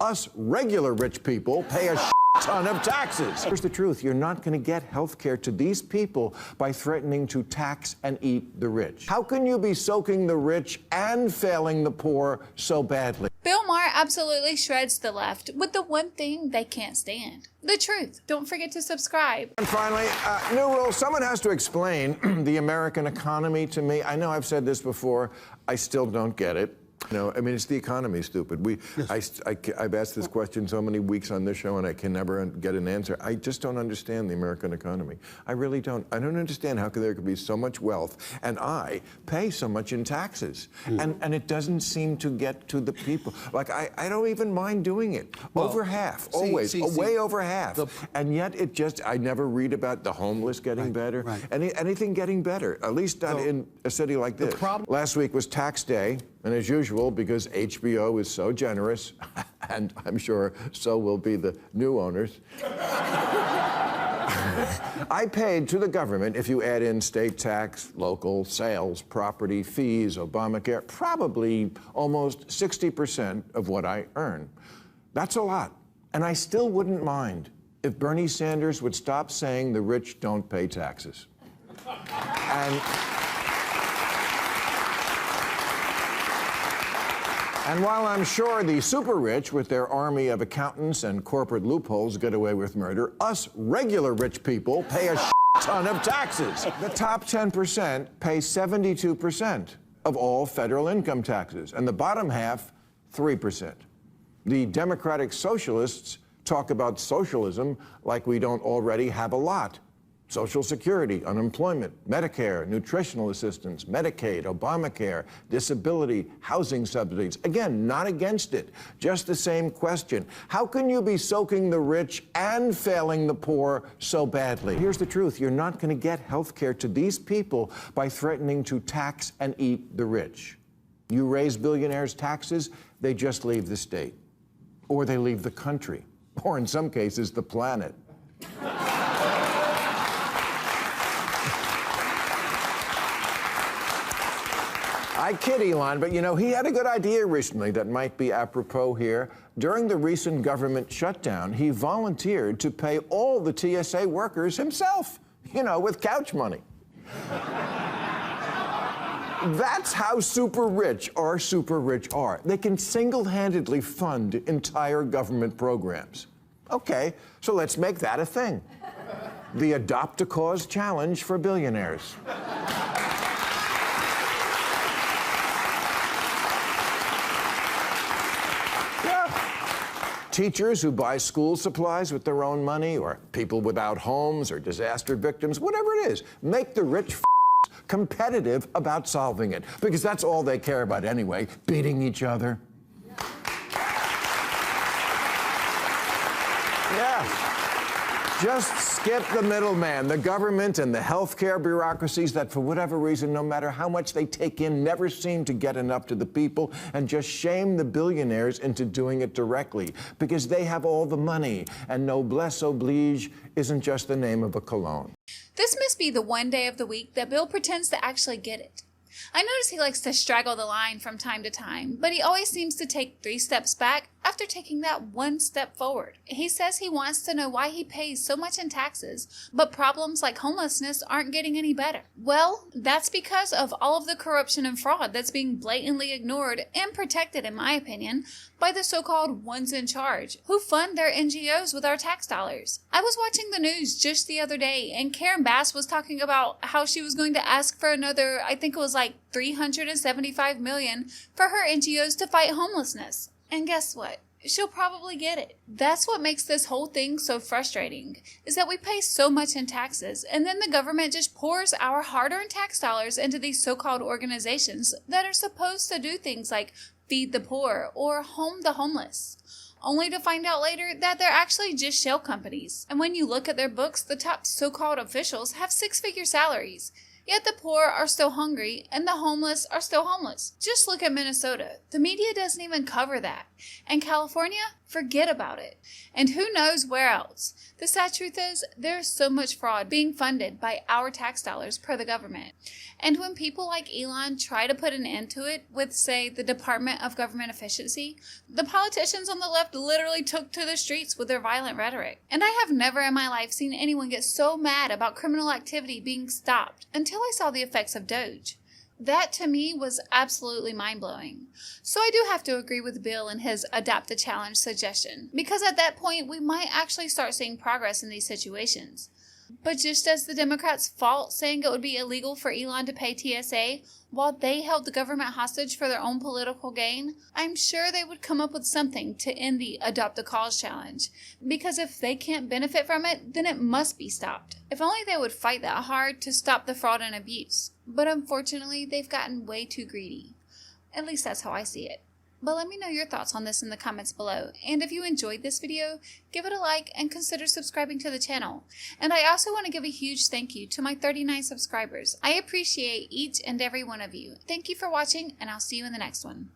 Us regular rich people pay a ton of taxes. Here's the truth. You're not going to get health care to these people by threatening to tax and eat the rich. How can you be soaking the rich and failing the poor so badly? Bill Maher absolutely shreds the left with the one thing they can't stand: the truth. Don't forget to subscribe. And finally, new rule. Someone has to explain the American economy to me. I know I've said this before. I still don't get it. No, I mean, it's the economy, stupid. I've asked this question so many weeks on this show, and I can never get an answer. I just don't understand the American economy. I really don't. I don't understand how there could be so much wealth, and I pay so much in taxes. And it doesn't seem to get to the people. Like, I don't even mind doing it. Well, over half, always, way over half. And yet it just, I never read about the homeless getting better, anything getting better, at least not in a city like this. Last week was tax day. And as usual, because HBO is so generous, and I'm sure so will be the new owners, I paid to the government, if you add in state tax, local, sales, property, fees, Obamacare, probably almost 60% of what I earn. That's a lot. And I still wouldn't mind if Bernie Sanders would stop saying the rich don't pay taxes. And while I'm sure the super rich with their army of accountants and corporate loopholes get away with murder, us regular rich people pay a ton of taxes. The top 10% pay 72% of all federal income taxes, and the bottom half, 3%. The Democratic Socialists talk about socialism like we don't already have a lot. Social Security, unemployment, Medicare, nutritional assistance, Medicaid, Obamacare, disability, housing subsidies. Again, not against it, just the same question. How can you be soaking the rich and failing the poor so badly? Here's the truth. You're not going to get health care to these people by threatening to tax and eat the rich. You raise billionaires' taxes, they just leave the state. Or they leave the country. Or in some cases, the planet. I kid Elon, but you know, he had a good idea recently that might be apropos here. During the recent government shutdown, he volunteered to pay all the TSA workers himself, you know, with couch money. That's how super rich our super rich are. They can single-handedly fund entire government programs. Okay, so let's make that a thing. The Adopt a Cause Challenge for billionaires. Teachers who buy school supplies with their own money, or people without homes, or disaster victims, whatever it is, make the rich competitive about solving it, because that's all they care about anyway, beating each other. Yeah. Just skip the middleman, the government and the healthcare bureaucracies that, for whatever reason, no matter how much they take in, never seem to get enough to the people, and just shame the billionaires into doing it directly, because they have all the money, and noblesse oblige isn't just the name of a cologne. This must be the one day of the week that Bill pretends to actually get it. I notice he likes to straggle the line from time to time, but he always seems to take 3 steps back after taking that 1 step forward. He says he wants to know why he pays so much in taxes, but problems like homelessness aren't getting any better. Well, that's because of all of the corruption and fraud that's being blatantly ignored and protected, in my opinion, by the so-called ones in charge, who fund their NGOs with our tax dollars. I was watching the news just the other day, and Karen Bass was talking about how she was going to ask for another, I think it was like $375 million for her NGOs to fight homelessness. And guess what? She'll probably get it. That's what makes this whole thing so frustrating, is that we pay so much in taxes, and then the government just pours our hard-earned tax dollars into these so-called organizations that are supposed to do things like feed the poor or home the homeless, only to find out later that they're actually just shell companies. And when you look at their books, the top so-called officials have 6-figure salaries. Yet the poor are still hungry and the homeless are still homeless. Just look at Minnesota. The media doesn't even cover that. And California, forget about it. And who knows where else. The sad truth is, there's so much fraud being funded by our tax dollars per the government. And when people like Elon try to put an end to it with, say, the Department of Government Efficiency, the politicians on the left literally took to the streets with their violent rhetoric. And I have never in my life seen anyone get so mad about criminal activity being stopped until I saw the effects of Doge. That to me was absolutely mind-blowing. So I do have to agree with Bill in his adapt the challenge suggestion, because at that point we might actually start seeing progress in these situations. But just as the Democrats fought saying it would be illegal for Elon to pay TSA while they held the government hostage for their own political gain, I'm sure they would come up with something to end the Adopt a Cause challenge. Because if they can't benefit from it, then it must be stopped. If only they would fight that hard to stop the fraud and abuse. But unfortunately, they've gotten way too greedy. At least that's how I see it. But let me know your thoughts on this in the comments below. And if you enjoyed this video, give it a like and consider subscribing to the channel. And I also want to give a huge thank you to my 39 subscribers. I appreciate each and every one of you. Thank you for watching, and I'll see you in the next one.